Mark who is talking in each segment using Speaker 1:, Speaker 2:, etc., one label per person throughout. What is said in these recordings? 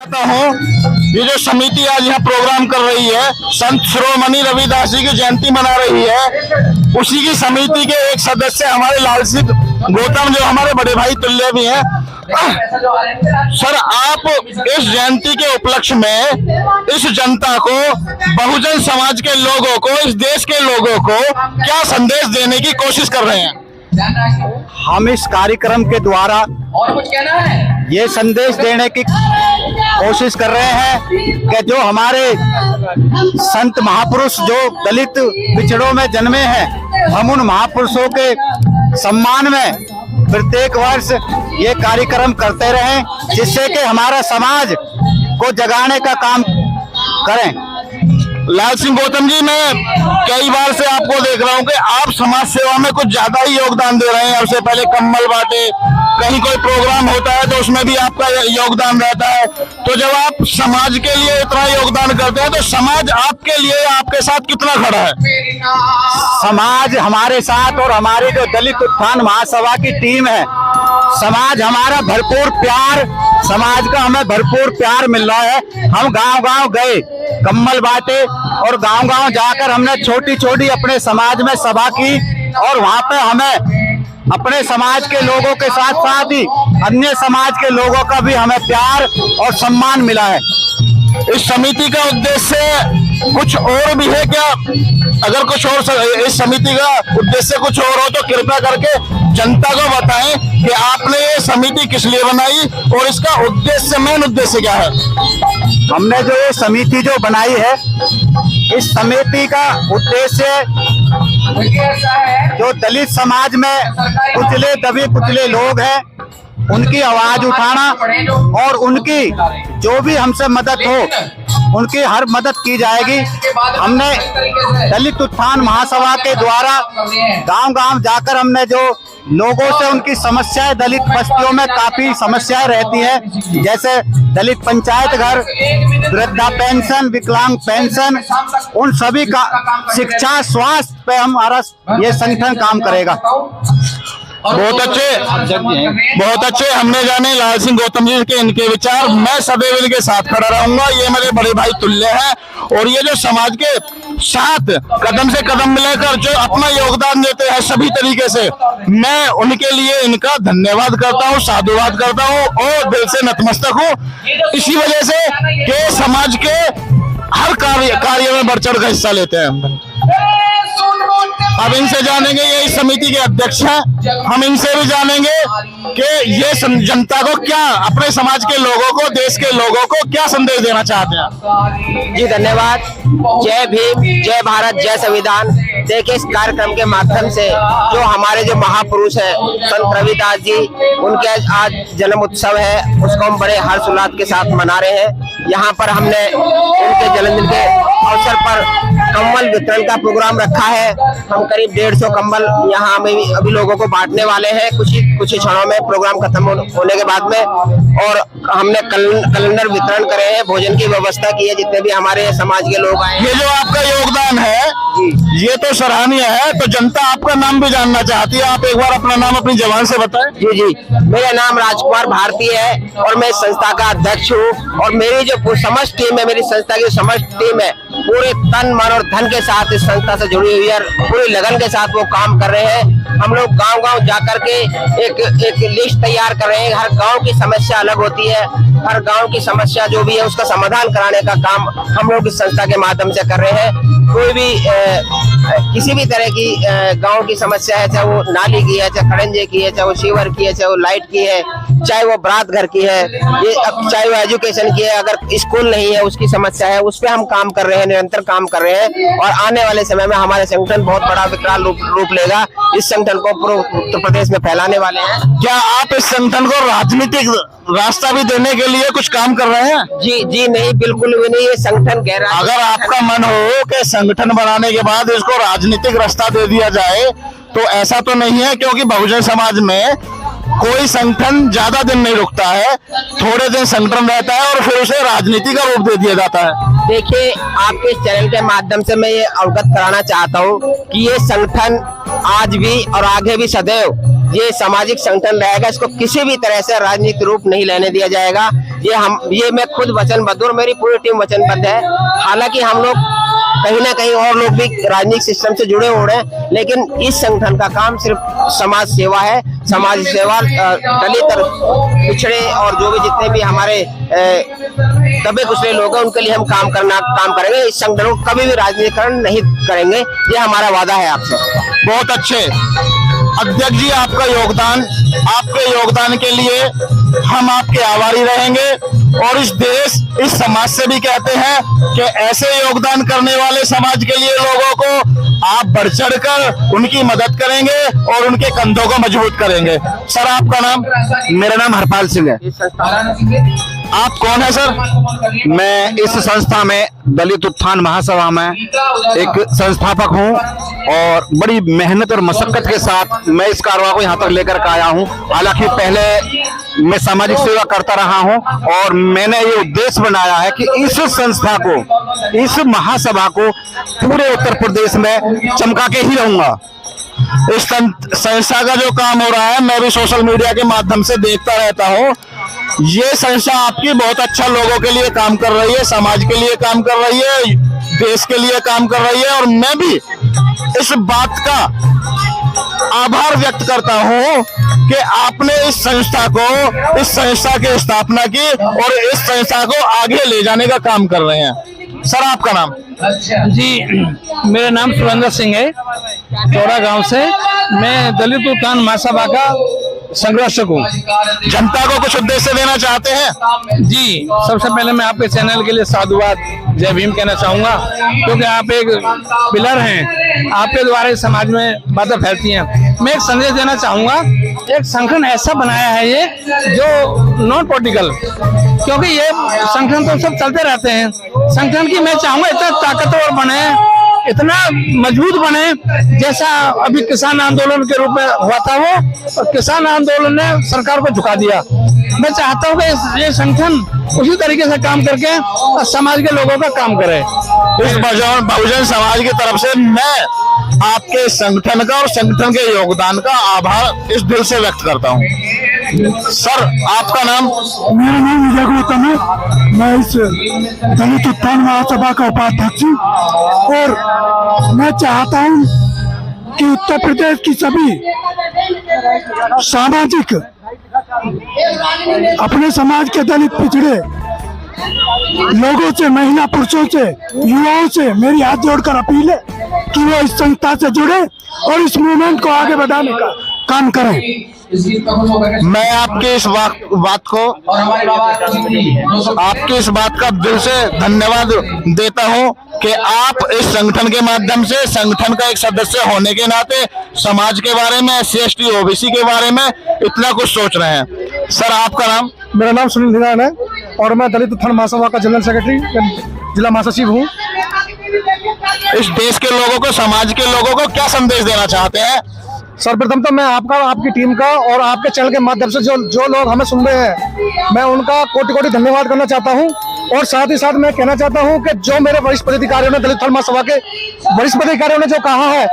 Speaker 1: हूँ ये जो समिति आज यहाँ प्रोग्राम कर रही है, संत शिरोमणि रविदास जी की जयंती मना रही है, उसी की समिति के एक सदस्य हमारे लाल सिंह गौतम जो हमारे बड़े भाई तुल्य भी हैं। सर, आप इस जयंती के उपलक्ष्य में इस जनता को, बहुजन समाज के लोगों को, इस देश के लोगों को क्या संदेश देने की कोशिश कर रहे हैं?
Speaker 2: हम इस कार्यक्रम के द्वारा
Speaker 3: और कुछ कहना है?
Speaker 2: ये संदेश देने की कोशिश कर रहे हैं कि जो हमारे संत महापुरुष जो दलित पिछड़ों में जन्मे हैं, हम उन महापुरुषों के सम्मान में प्रत्येक वर्ष ये कार्यक्रम करते रहें, जिससे कि हमारा समाज को जगाने का काम करें।
Speaker 1: लाल सिंह गौतम जी, मैं कई बार से आपको देख रहा हूँ कि आप समाज सेवा में कुछ ज्यादा ही योगदान दे रहे हैं। सबसे पहले कंबल बांटे, कहीं कोई प्रोग्राम होता है तो उसमें भी आपका योगदान रहता है। तो जब आप समाज के लिए इतना योगदान करते हैं तो समाज आपके लिए, आपके साथ कितना खड़ा है?
Speaker 2: समाज हमारे साथ और हमारी जो दलित उत्थान महासभा की टीम है, समाज हमारा भरपूर प्यार, समाज का हमें भरपूर प्यार मिल रहा है। हम गांव-गांव गए, कंबल बांटे और गांव-गांव जाकर हमने छोटी छोटी अपने समाज में सभा की और वहां पे हमें अपने समाज के लोगों के साथ साथ ही अन्य समाज के लोगों का भी हमें प्यार और सम्मान मिला है।
Speaker 1: इस समिति का उद्देश्य कुछ और भी है क्या? अगर कुछ और इस समिति का उद्देश्य कुछ और हो तो कृपया करके जनता को बताएं कि आपने ये समिति किस लिए बनाई और इसका उद्देश्य, मेन उद्देश्य क्या है?
Speaker 2: हमने जो ये समिति जो बनाई है, इस समिति का उद्देश्य जो दलित समाज में कुचले दबे कुचले लोग हैं, उनकी आवाज उठाना और उनकी जो भी हमसे मदद हो उनकी हर मदद की जाएगी। हमने दलित उत्थान महासभा के द्वारा गांव-गांव जाकर हमने जो लोगों से उनकी समस्याएं, दलित बस्तियों में काफी समस्याएं रहती हैं, जैसे दलित पंचायत घर, वृद्धा पेंशन, विकलांग पेंशन, उन सभी का शिक्षा, स्वास्थ्य पे हमारा ये संगठन काम करेगा।
Speaker 1: बहुत अच्छे हमने जाने लाल सिंह गौतम जी के इनके विचार। मैं सदैव इनके साथ खड़ा रहूंगा, ये मेरे बड़े भाई तुल्य हैं और ये जो समाज के साथ कदम से कदम मिलाकर जो अपना योगदान देते हैं सभी तरीके से, मैं उनके लिए इनका धन्यवाद करता हूँ, साधुवाद करता हूँ और दिल से नतमस्तक हूँ। इसी वजह से कि समाज के हर कार्य में बढ़ चढ़ कर हिस्सा लेते हैं। अब इनसे जानेंगे, ये इस समिति के अध्यक्ष हैं, हम इनसे भी जानेंगे कि ये जनता को क्या, अपने समाज के लोगों को, देश के लोगों को क्या संदेश देना चाहते हैं।
Speaker 4: जी धन्यवाद। जय भीम, जय भारत, जय संविधान। देखिए, इस कार्यक्रम के माध्यम से जो हमारे जो महापुरुष हैं संत रविदास जी, उनके आज जन्म उत्सव है, उसको हम बड़े हर्षोल्लास के साथ मना रहे हैं। यहाँ पर हमने उनके जन्मदिन के अवसर पर कंबल वितरण का प्रोग्राम रखा है। हम करीब 150 कंबल यहाँ में अभी लोगों को बांटने वाले हैं कुछ ही क्षणों में, प्रोग्राम खत्म होने के बाद में। और हमने कैलेंडर वितरण करे हैं, भोजन की व्यवस्था की है, जितने भी हमारे समाज के लोग आए।
Speaker 1: ये जो आपका योगदान है ये तो सराहनीय है। तो जनता आपका नाम भी जानना चाहती है, आप एक बार अपना नाम अपनी जबान से बताएं।
Speaker 4: जी, मेरा नाम राजकुमार भारती है और मैं संस्था का अध्यक्ष हूँ। और मेरी जो समस्त टीम है, मेरी संस्था की समस्त टीम है, पूरे तन मन और धन के साथ इस संस्था से जुड़ी हुई है, पूरी लगन के साथ वो काम कर रहे हैं। हम लोग गांव-गांव जाकर के एक लिस्ट तैयार कर रहे हैं। हर गांव की समस्या अलग होती है, हर गांव की समस्या जो भी है उसका समाधान कराने का काम हम लोग इस संस्था के माध्यम से कर रहे हैं। कोई भी किसी भी तरह की गांव की समस्या है, चाहे वो नाली की है, चाहे खड़ंजे की है, चाहे वो सीवर की है, चाहे वो लाइट की है, चाहे वो बरात घर की है, ये चाहे वो एजुकेशन की है, अगर स्कूल नहीं है उसकी समस्या है, उस पर हम काम कर रहे हैं, निरंतर काम कर रहे हैं। और आने वाले समय में हमारे संगठन बहुत बड़ा विकराल रूप लेगा। इस संगठन को पूरे उत्तर प्रदेश में फैलाने वाले हैं।
Speaker 1: क्या आप इस संगठन को राजनीतिक रास्ता भी देने के लिए कुछ काम कर रहे हैं?
Speaker 4: जी नहीं, बिल्कुल भी नहीं। ये संगठन गहरा,
Speaker 1: अगर आपका मन हो कि संगठन बनाने के बाद इसको राजनीतिक रास्ता दे दिया जाए तो ऐसा तो नहीं है, क्योंकि बहुजन समाज में कोई संगठन ज्यादा दिन नहीं रुकता है, थोड़े दिन संगठन रहता है और फिर उसे राजनीति का रूप दे दिया जाता है।
Speaker 4: देखिए, आपके चैनल के माध्यम से मैं ये अवगत कराना चाहता हूँ कि ये संगठन आज भी और आगे भी सदैव ये सामाजिक संगठन रहेगा, इसको किसी भी तरह से राजनीतिक रूप नहीं लेने दिया जाएगा। ये मैं खुद वचनबद्ध और मेरी पूरी टीम वचनबद्ध है। हालांकि हम लोग कहीं ना कहीं और लोग भी राजनीतिक सिस्टम से जुड़े हुए हैं, लेकिन इस संगठन का काम सिर्फ समाज सेवा है। समाज सेवा, दलित और पिछड़े और जो भी जितने भी हमारे दबे कुचले लोग हैं उनके लिए हम काम करेंगे। इस संगठन को कभी भी राजनीतिकरण नहीं करेंगे, ये हमारा वादा है आपसे।
Speaker 1: बहुत अच्छे अध्यक्ष जी, आपके योगदान के लिए हम आपके आभारी रहेंगे। और इस देश, इस समाज से भी कहते हैं कि ऐसे योगदान करने वाले समाज के लिए लोगों को आप बढ़ चढ़कर उनकी मदद करेंगे और उनके कंधों को मजबूत करेंगे। सर, आपका नाम?
Speaker 2: मेरा नाम हरपाल सिंह है।
Speaker 1: आप कौन है सर?
Speaker 2: मैं इस संस्था में दलित उत्थान महासभा में एक संस्थापक हूं और बड़ी मेहनत और मशक्कत के साथ मैं इस कारवा को यहां तक लेकर के आया हूं। हालांकि पहले मैं सामाजिक सेवा करता रहा हूं और मैंने ये उद्देश्य बनाया है कि इस संस्था को, इस महासभा को पूरे उत्तर प्रदेश में चमका के ही रहूंगा।
Speaker 1: इस संस्था का जो काम हो रहा है, मैं भी सोशल मीडिया के माध्यम से देखता रहता हूँ। ये संस्था आपकी बहुत अच्छा लोगों के लिए काम कर रही है, समाज के लिए काम कर रही है, देश के लिए काम कर रही है। और मैं भी इस बात का आभार व्यक्त करता हूँ कि आपने इस संस्था की स्थापना की और इस संस्था को आगे ले जाने का काम कर रहे हैं। सर, आपका नाम?
Speaker 5: जी, मेरा नाम सुरेंद्र सिंह है, चौरा गांव से। मैं दलित उत्थान महासभा का संरक्षक हूँ।
Speaker 1: जनता को कुछ उद्देश्य देना चाहते हैं?
Speaker 5: जी, सबसे पहले मैं आपके चैनल के लिए साधुवाद, जय भीम कहना चाहूंगा, क्योंकि आप एक पिलर हैं। आपके द्वारा इस समाज में बातें फैलती हैं। मैं एक संदेश देना चाहूंगा। एक संगठन ऐसा बनाया है ये जो नॉन पॉलिटिकल, क्योंकि ये संगठन तो सब चलते रहते हैं। संगठन की मैं चाहूंगा इतना ताकतवर बने, इतना मजबूत बने, जैसा अभी किसान आंदोलन के रूप में हुआ था वो, और किसान आंदोलन ने सरकार को झुका दिया। मैं चाहता हूँ कि ये संगठन उसी तरीके से काम करके और समाज के लोगों का काम करे।
Speaker 1: इस बहुजन समाज की तरफ से मैं आपके संगठन का और संगठन के योगदान का आभार इस दिल से व्यक्त करता हूँ। सर, आपका नाम?
Speaker 6: मेरा नाम विजय गौतम है। मैं इस दलित उत्थान महासभा का उपाध्यक्ष हूँ और मैं चाहता हूँ कि उत्तर प्रदेश की सभी सामाजिक, अपने समाज के दलित पिछड़े लोगों से, महिला पुरुषों से, युवाओं से मेरी हाथ जोड़कर अपील है कि वो इस संस्था से जुड़े और इस मूवमेंट को आगे बढ़ाने का काम करें।
Speaker 1: मैं आपके इस बात का दिल से धन्यवाद देता हूं कि आप इस संगठन के माध्यम से, संगठन का एक सदस्य होने के नाते समाज के बारे में, SC/ST OBC के बारे में इतना कुछ सोच रहे हैं। सर, आपका नाम?
Speaker 6: मेरा नाम सुनील हिरान है और मैं दलित उत्थान महासभा का जनरल सेक्रेटरी, जिला महासचिव हूँ।
Speaker 1: इस देश के लोगों को, समाज के लोगों को क्या संदेश देना चाहते हैं?
Speaker 6: सर्वप्रथम तो मैं आपका, आपकी टीम का और आपके चैनल के माध्यम से जो लोग हमें सुन रहे हैं, मैं उनका कोटि कोटि धन्यवाद करना चाहता हूं। और साथ ही साथ मैं कहना चाहता हूं कि जो मेरे वरिष्ठ पदाधिकारियों ने, दलित उत्थान महासभा के वरिष्ठ पदाधिकारियों ने जो कहा है,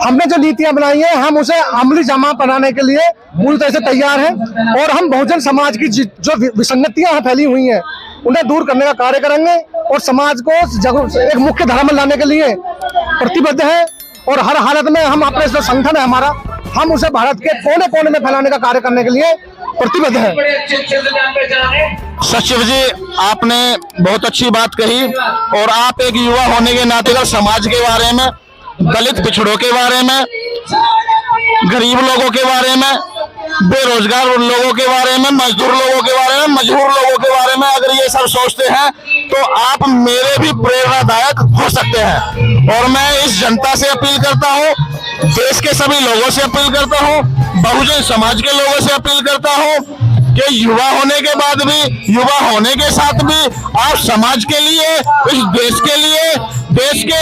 Speaker 6: हमने जो नीतियां बनाई है, हम उसे अमली जामा बनाने के लिए पूरी तरह से तैयार हैं। और हम बहुजन समाज की जो विसंगतियां फैली हुई हैं उन्हें दूर करने का कार्य करेंगे और समाज को एक मुख्य धारा में लाने के लिए प्रतिबद्ध है। और हर हालत में हम अपने जो संगठन है हमारा, हम उसे भारत के कोने कोने में फैलाने का कार्य करने के लिए प्रतिबद्ध है।
Speaker 1: सचिव जी, आपने बहुत अच्छी बात कही और आप एक युवा होने के नाते अगर समाज के बारे में, दलित पिछड़ों के बारे में, गरीब लोगों के बारे में, बेरोजगार लोगों के बारे में, मजदूर लोगों के बारे में, मजबूर लोगों के बारे में अगर ये सब सोचते हैं तो आप मेरे भी प्रेरणादायक हो सकते हैं। और मैं इस जनता से अपील करता हूँ, देश के सभी लोगों से अपील करता हूँ, बहुजन समाज के लोगों से अपील करता हूँ कि युवा होने के बाद भी, युवा होने के साथ भी आप समाज के लिए, इस देश के लिए, देश के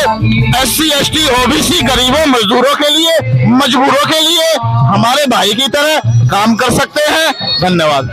Speaker 1: SC/ST OBC गरीबों, मजदूरों के लिए, मजबूरों के लिए हमारे भाई की तरह काम कर सकते हैं। धन्यवाद।